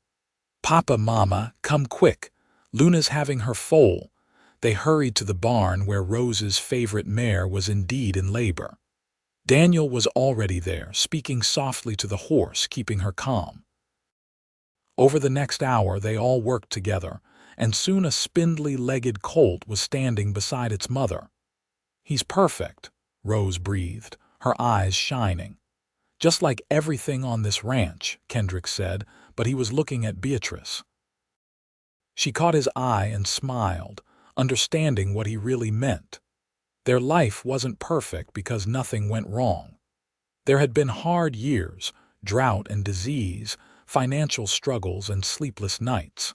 "Papa, Mama, come quick. Luna's having her foal." They hurried to the barn where Rose's favorite mare was indeed in labor. Daniel was already there, speaking softly to the horse, keeping her calm. Over the next hour they all worked together, and soon a spindly-legged colt was standing beside its mother. "He's perfect," Rose breathed, her eyes shining. "Just like everything on this ranch," Kendrick said, but he was looking at Beatrice. She caught his eye and smiled, understanding what he really meant. Their life wasn't perfect because nothing went wrong. There had been hard years, drought and disease, financial struggles and sleepless nights.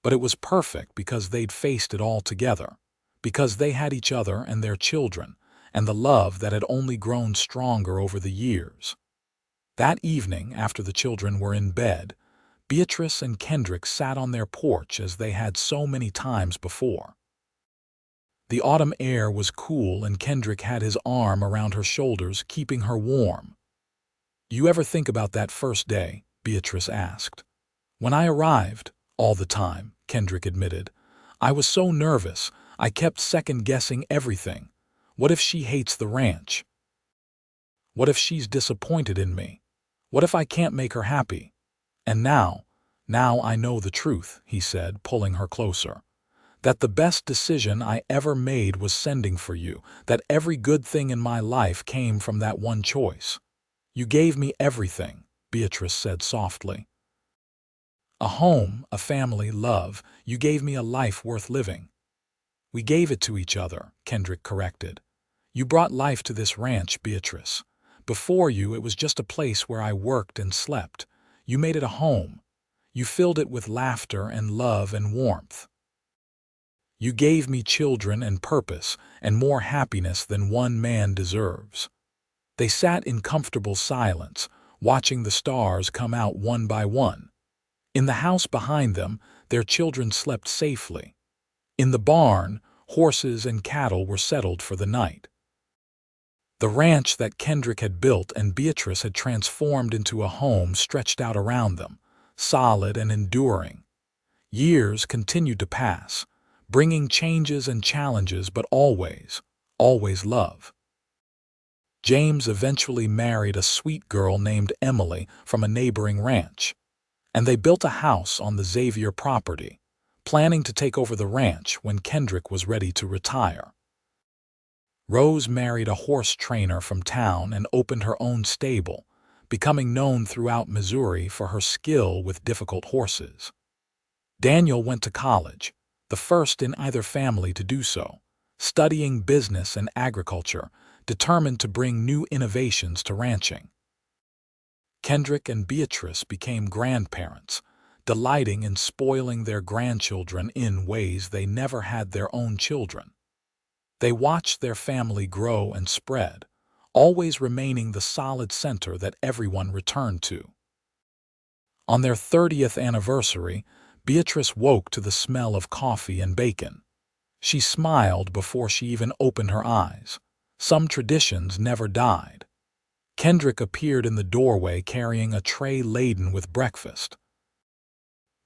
But it was perfect because they'd faced it all together, because they had each other and their children, and the love that had only grown stronger over the years. That evening, after the children were in bed, Beatrice and Kendrick sat on their porch as they had so many times before. The autumn air was cool and Kendrick had his arm around her shoulders, keeping her warm. "You ever think about that first day?" Beatrice asked. "When I arrived, all the time," Kendrick admitted. "I was so nervous, I kept second-guessing everything. What if she hates the ranch? What if she's disappointed in me? What if I can't make her happy? And now I know the truth," he said, pulling her closer. "That the best decision I ever made was sending for you, that every good thing in my life came from that one choice. You gave me everything," Beatrice said softly. "A home, a family, love. You gave me a life worth living." "We gave it to each other," Kendrick corrected. "You brought life to this ranch, Beatrice. Before you, it was just a place where I worked and slept. You made it a home. You filled it with laughter and love and warmth. You gave me children and purpose and more happiness than one man deserves." They sat in comfortable silence, watching the stars come out one by one. In the house behind them, their children slept safely. In the barn, horses and cattle were settled for the night. The ranch that Kendrick had built and Beatrice had transformed into a home stretched out around them, solid and enduring. Years continued to pass, bringing changes and challenges, but always, always love. James eventually married a sweet girl named Emily from a neighboring ranch, and they built a house on the Xavier property, planning to take over the ranch when Kendrick was ready to retire. Rose married a horse trainer from town and opened her own stable, becoming known throughout Missouri for her skill with difficult horses. Daniel went to college, the first in either family to do so, studying business and agriculture, determined to bring new innovations to ranching. Kendrick and Beatrice became grandparents, delighting in spoiling their grandchildren in ways they never had their own children. They watched their family grow and spread, always remaining the solid center that everyone returned to. On their 30th anniversary, Beatrice woke to the smell of coffee and bacon. She smiled before she even opened her eyes. Some traditions never died. Kendrick appeared in the doorway carrying a tray laden with breakfast.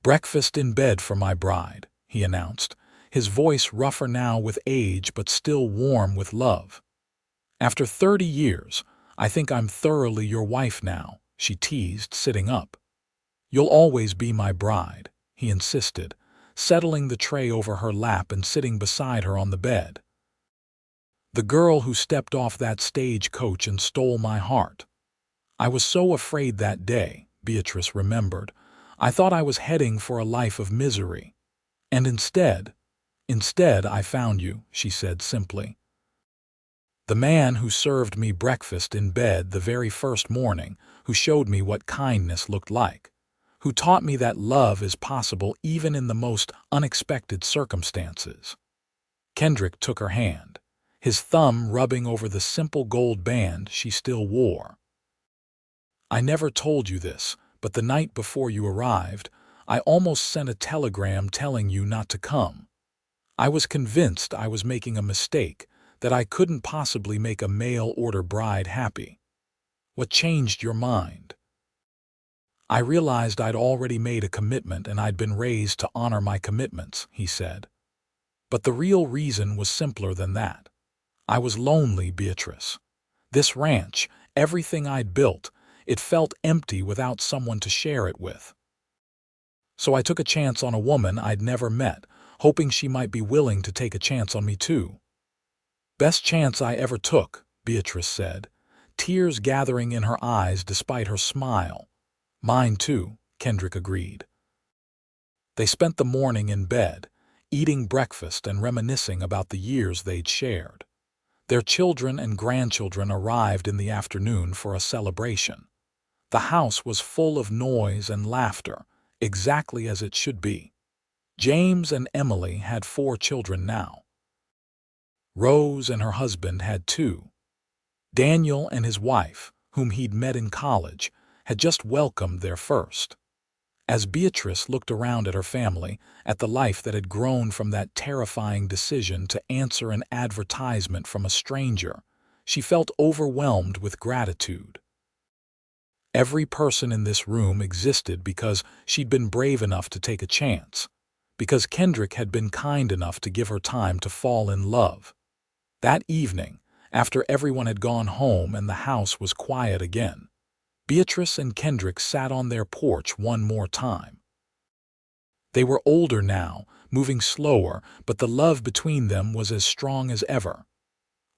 "Breakfast in bed for my bride," he announced, his voice rougher now with age but still warm with love. "After 30 years, I think I'm thoroughly your wife now," she teased, sitting up. "You'll always be my bride," he insisted, settling the tray over her lap and sitting beside her on the bed. "The girl who stepped off that stagecoach and stole my heart. I was so afraid that day," Beatrice remembered. "I thought I was heading for a life of misery. And instead I found you," she said simply. "The man who served me breakfast in bed the very first morning, who showed me what kindness looked like, who taught me that love is possible even in the most unexpected circumstances." Kendrick took her hand, his thumb rubbing over the simple gold band she still wore. "I never told you this, but the night before you arrived, I almost sent a telegram telling you not to come. I was convinced I was making a mistake, that I couldn't possibly make a mail-order bride happy. What changed your mind?" "I realized I'd already made a commitment and I'd been raised to honor my commitments," he said. "But the real reason was simpler than that. I was lonely, Beatrice. This ranch, everything I'd built, it felt empty without someone to share it with. So I took a chance on a woman I'd never met, hoping she might be willing to take a chance on me too." "Best chance I ever took," Beatrice said, tears gathering in her eyes despite her smile. "Mine too," Kendrick agreed. They spent the morning in bed, eating breakfast and reminiscing about the years they'd shared. Their children and grandchildren arrived in the afternoon for a celebration. The house was full of noise and laughter, exactly as it should be. James and Emily had 4 children now. Rose and her husband had 2. Daniel and his wife, whom he'd met in college, had just welcomed their first. As Beatrice looked around at her family, at the life that had grown from that terrifying decision to answer an advertisement from a stranger, she felt overwhelmed with gratitude. Every person in this room existed because she'd been brave enough to take a chance, because Kendrick had been kind enough to give her time to fall in love. That evening, after everyone had gone home and the house was quiet again, Beatrice and Kendrick sat on their porch one more time. They were older now, moving slower, but the love between them was as strong as ever.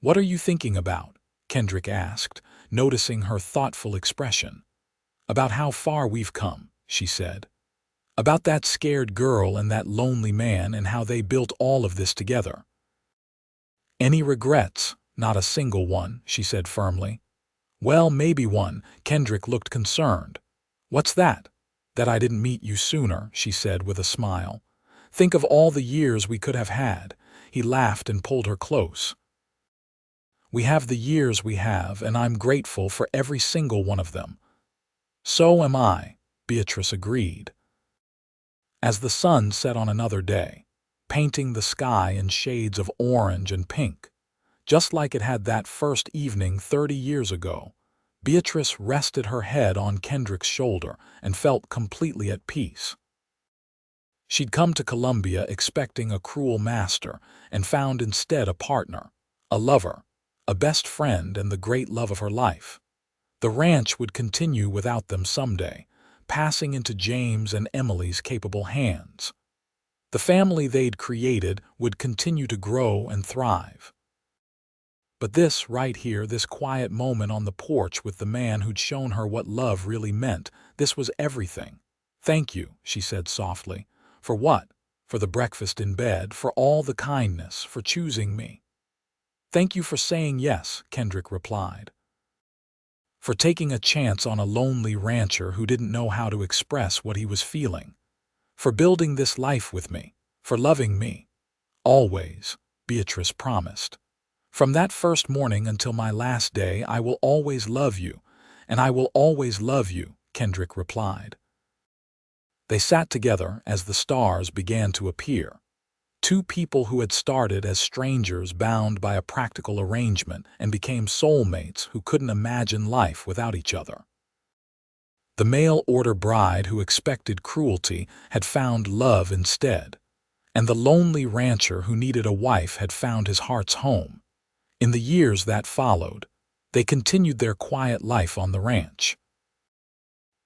"What are you thinking about?" Kendrick asked, noticing her thoughtful expression. "About how far we've come," she said. "About that scared girl and that lonely man and how they built all of this together." "Any regrets?" "Not a single one," she said firmly. "Well, maybe one." Kendrick looked concerned. "What's that?" "That I didn't meet you sooner," she said with a smile. "Think of all the years we could have had." He laughed and pulled her close. "We have the years we have, and I'm grateful for every single one of them." "So am I," Beatrice agreed. As the sun set on another day, painting the sky in shades of orange and pink, just like it had that first evening 30 years ago, Beatrice rested her head on Kendrick's shoulder and felt completely at peace. She'd come to Columbia expecting a cruel master and found instead a partner, a lover, a best friend, and the great love of her life. The ranch would continue without them someday, passing into James and Emily's capable hands. The family they'd created would continue to grow and thrive. But this right here, this quiet moment on the porch with the man who'd shown her what love really meant, this was everything. "Thank you," she said softly. "For what?" "For the breakfast in bed, for all the kindness, for choosing me." "Thank you for saying yes," Kendrick replied. "For taking a chance on a lonely rancher who didn't know how to express what he was feeling. For building this life with me. For loving me. Always," Beatrice promised. "From that first morning until my last day, I will always love you, and I will always love you," Kendrick replied. They sat together as the stars began to appear. Two people who had started as strangers bound by a practical arrangement and became soulmates who couldn't imagine life without each other. The mail-order bride who expected cruelty had found love instead, and the lonely rancher who needed a wife had found his heart's home. In the years that followed, they continued their quiet life on the ranch.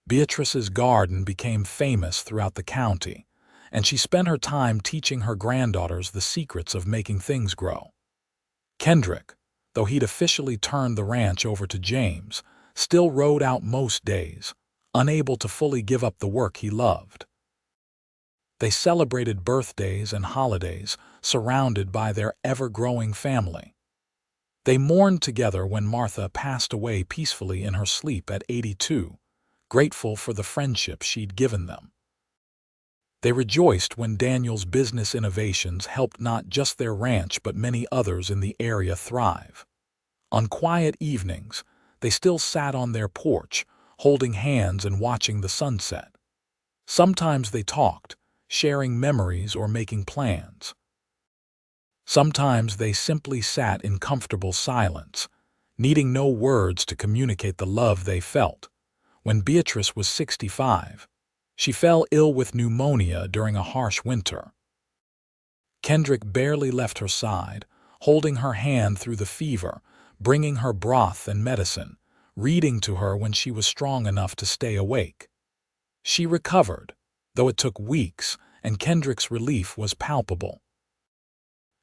Beatrice's garden became famous throughout the county, and she spent her time teaching her granddaughters the secrets of making things grow. Kendrick, though he'd officially turned the ranch over to James, still rode out most days, unable to fully give up the work he loved. They celebrated birthdays and holidays, surrounded by their ever-growing family. They mourned together when Martha passed away peacefully in her sleep at 82, grateful for the friendship she'd given them. They rejoiced when Daniel's business innovations helped not just their ranch but many others in the area thrive. On quiet evenings, they still sat on their porch, holding hands and watching the sunset. Sometimes they talked, sharing memories or making plans. Sometimes they simply sat in comfortable silence, needing no words to communicate the love they felt. When Beatrice was 65, she fell ill with pneumonia during a harsh winter. Kendrick barely left her side, holding her hand through the fever, bringing her broth and medicine, reading to her when she was strong enough to stay awake. She recovered, though it took weeks, and Kendrick's relief was palpable.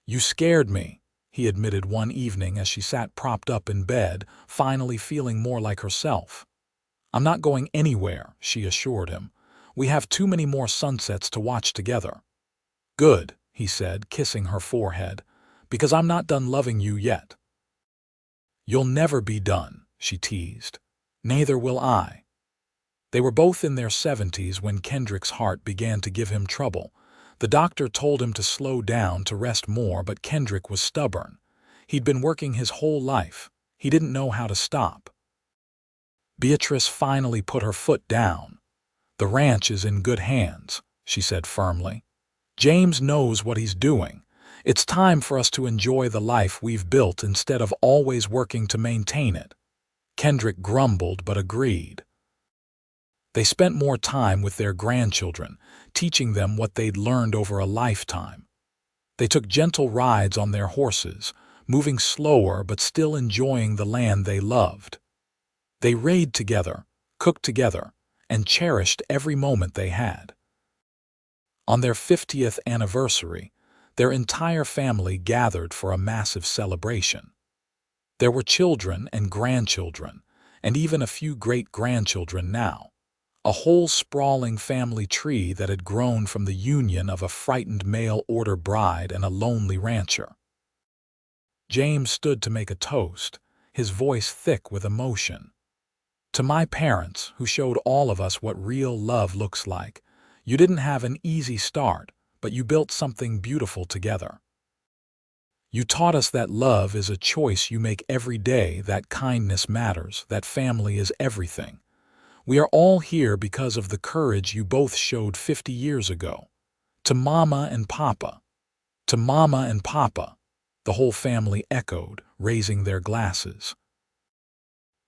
"You scared me," he admitted one evening as she sat propped up in bed, finally feeling more like herself. "I'm not going anywhere," she assured him. "We have too many more sunsets to watch together." "Good," he said, kissing her forehead, "because I'm not done loving you yet." "You'll never be done," she teased. "Neither will I." They were both in their 70s when Kendrick's heart began to give him trouble. The doctor told him to slow down, to rest more, but Kendrick was stubborn. He'd been working his whole life. He didn't know how to stop. Beatrice finally put her foot down. "The ranch is in good hands," she said firmly. "James knows what he's doing. It's time for us to enjoy the life we've built instead of always working to maintain it." Kendrick grumbled but agreed. They spent more time with their grandchildren, teaching them what they'd learned over a lifetime. They took gentle rides on their horses, moving slower but still enjoying the land they loved. They rode together, cooked together, and cherished every moment they had. On their 50th anniversary, their entire family gathered for a massive celebration. There were children and grandchildren, and even a few great-grandchildren now. A whole sprawling family tree that had grown from the union of a frightened mail-order bride and a lonely rancher. James stood to make a toast, his voice thick with emotion. To my parents, who showed all of us what real love looks like, you didn't have an easy start, but you built something beautiful together. You taught us that love is a choice you make every day, that kindness matters, that family is everything. We are all here because of the courage you both showed 50 years ago. To Mama and Papa. To Mama and Papa, the whole family echoed, raising their glasses.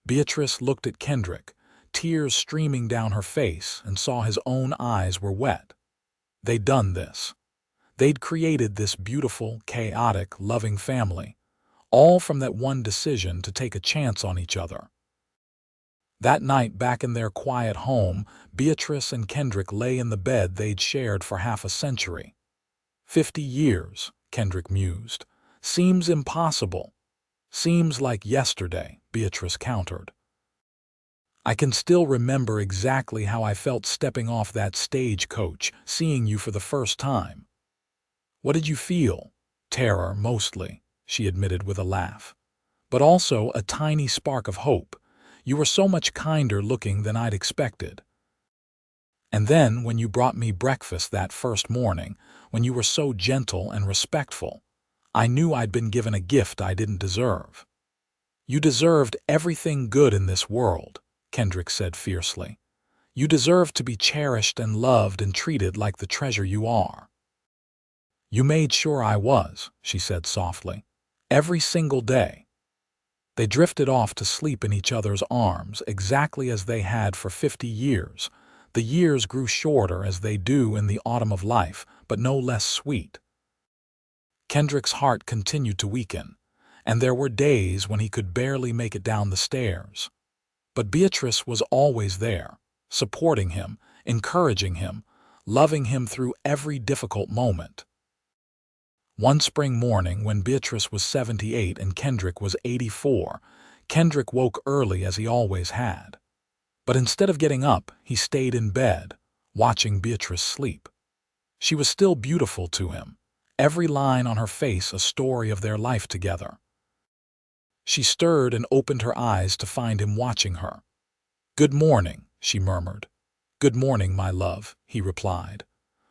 Beatrice looked at Kendrick, tears streaming down her face, and saw his own eyes were wet. They'd done this. They'd created this beautiful, chaotic, loving family, all from that one decision to take a chance on each other. That night, back in their quiet home, Beatrice and Kendrick lay in the bed they'd shared for half a century. 50 years, Kendrick mused. Seems impossible. Seems like yesterday, Beatrice countered. I can still remember exactly how I felt stepping off that stagecoach, seeing you for the first time. What did you feel? Terror, mostly, she admitted with a laugh. But also a tiny spark of hope. You were so much kinder looking than I'd expected. And then, when you brought me breakfast that first morning, when you were so gentle and respectful, I knew I'd been given a gift I didn't deserve. You deserved everything good in this world, Kendrick said fiercely. You deserved to be cherished and loved and treated like the treasure you are. You made sure I was, she said softly. Every single day. They drifted off to sleep in each other's arms, exactly as they had for 50 years. The years grew shorter as they do in the autumn of life, but no less sweet. Kendrick's heart continued to weaken, and there were days when he could barely make it down the stairs. But Beatrice was always there, supporting him, encouraging him, loving him through every difficult moment. One spring morning, when Beatrice was 78 and Kendrick was 84, Kendrick woke early as he always had. But instead of getting up, he stayed in bed, watching Beatrice sleep. She was still beautiful to him, every line on her face a story of their life together. She stirred and opened her eyes to find him watching her. "Good morning," she murmured. "Good morning, my love," he replied.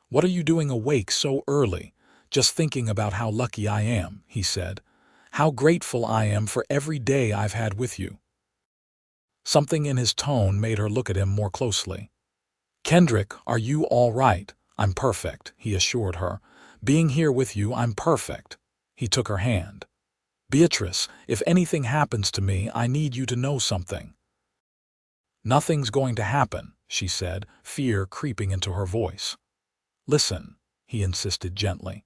"What are you doing awake so early?" "Just thinking about how lucky I am," he said. "How grateful I am for every day I've had with you." Something in his tone made her look at him more closely. "Kendrick, are you all right?" "I'm perfect," he assured her. "Being here with you, I'm perfect." He took her hand. "Beatrice, if anything happens to me, I need you to know something." "Nothing's going to happen," she said, fear creeping into her voice. "Listen," he insisted gently.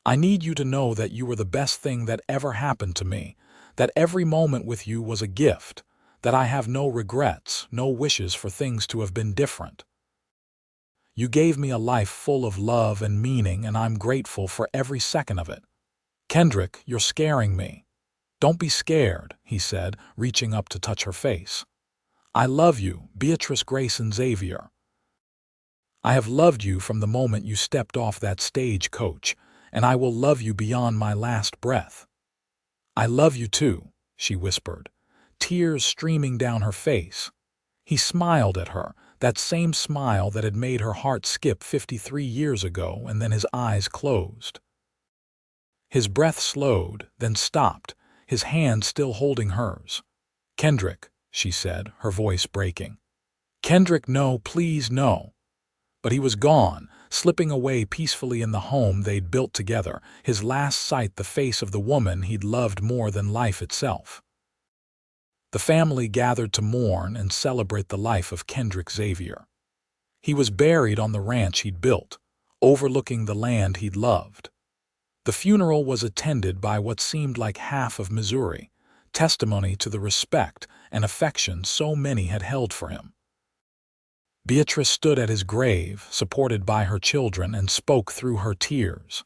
"I need you to know that you were the best thing that ever happened to me, that every moment with you was a gift, that I have no regrets, no wishes for things to have been different. You gave me a life full of love and meaning, and I'm grateful for every second of it. Kendrick, you're scaring me." "Don't be scared," he said, reaching up to touch her face. "I love you, Beatrice Grayson Xavier. I have loved you from the moment you stepped off that stagecoach, and I will love you beyond my last breath." "I love you too," she whispered, tears streaming down her face. He smiled at her, that same smile that had made her heart skip 53 years ago, and then his eyes closed. His breath slowed, then stopped, his hand still holding hers. "Kendrick," she said, her voice breaking. "Kendrick, no, please, no." But he was gone, slipping away peacefully in the home they'd built together, his last sight the face of the woman he'd loved more than life itself. The family gathered to mourn and celebrate the life of Kendrick Xavier. He was buried on the ranch he'd built, overlooking the land he'd loved. The funeral was attended by what seemed like half of Missouri, testimony to the respect and affection so many had held for him. Beatrice stood at his grave, supported by her children, and spoke through her tears.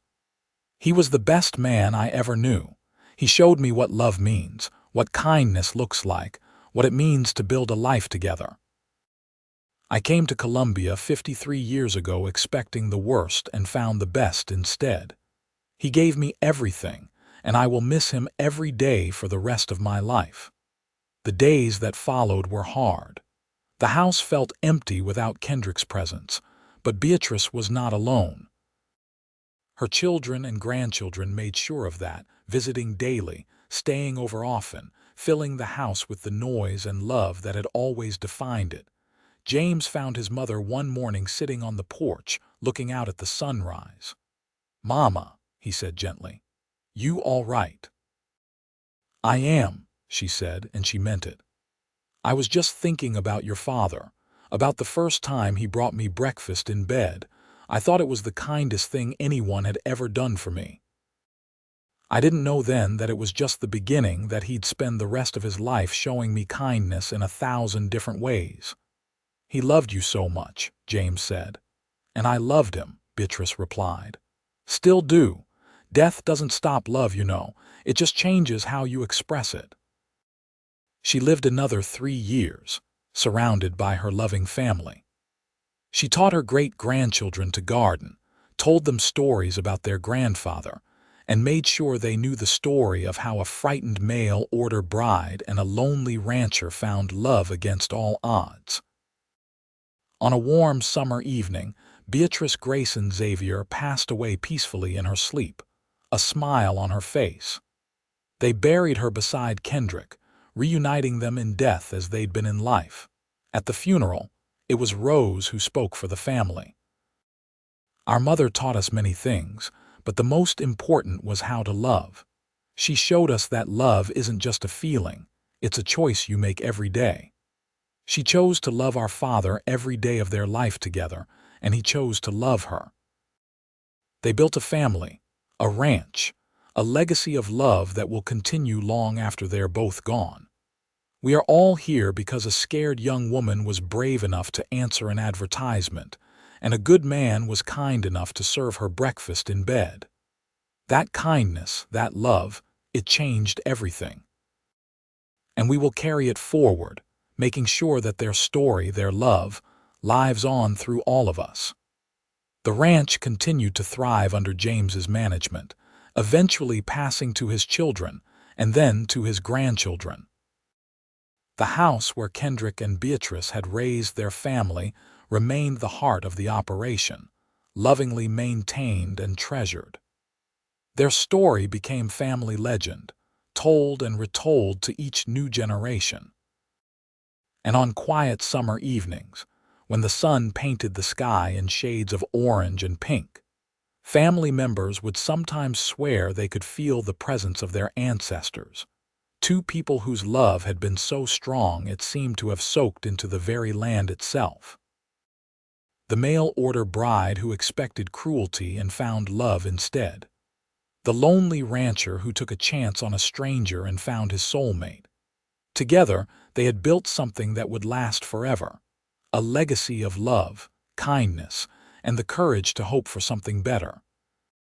"He was the best man I ever knew. He showed me what love means, what kindness looks like, what it means to build a life together. I came to Columbia 53 years ago expecting the worst and found the best instead. He gave me everything, and I will miss him every day for the rest of my life." The days that followed were hard. The house felt empty without Kendrick's presence, but Beatrice was not alone. Her children and grandchildren made sure of that, visiting daily, staying over often, filling the house with the noise and love that had always defined it. James found his mother one morning sitting on the porch, looking out at the sunrise. "Mama," he said gently, "you all right?" "I am," she said, and she meant it. "I was just thinking about your father, about the first time he brought me breakfast in bed. I thought it was the kindest thing anyone had ever done for me. I didn't know then that it was just the beginning, that he'd spend the rest of his life showing me kindness in 1,000 different ways." "He loved you so much," James said. "And I loved him," Beatrice replied. "Still do. Death doesn't stop love, you know. It just changes how you express it." She lived another 3 years, surrounded by her loving family. She taught her great-grandchildren to garden, told them stories about their grandfather, and made sure they knew the story of how a frightened mail-order bride and a lonely rancher found love against all odds. On a warm summer evening, Beatrice Grayson Xavier passed away peacefully in her sleep, a smile on her face. They buried her beside Kendrick, reuniting them in death as they'd been in life. At the funeral, it was Rose who spoke for the family. "Our mother taught us many things, but the most important was how to love. She showed us that love isn't just a feeling, it's a choice you make every day. She chose to love our father every day of their life together, and he chose to love her. They built a family, a ranch, a legacy of love that will continue long after they're both gone. We are all here because a scared young woman was brave enough to answer an advertisement, and a good man was kind enough to serve her breakfast in bed. That kindness, that love, it changed everything. And we will carry it forward, making sure that their story, their love, lives on through all of us." The ranch continued to thrive under James's management, eventually passing to his children and then to his grandchildren. The house where Kendrick and Beatrice had raised their family remained the heart of the operation, lovingly maintained and treasured. Their story became family legend, told and retold to each new generation. And on quiet summer evenings, when the sun painted the sky in shades of orange and pink, family members would sometimes swear they could feel the presence of their ancestors, two people whose love had been so strong it seemed to have soaked into the very land itself. The mail-order bride who expected cruelty and found love instead. The lonely rancher who took a chance on a stranger and found his soulmate. Together, they had built something that would last forever, a legacy of love, kindness, and the courage to hope for something better.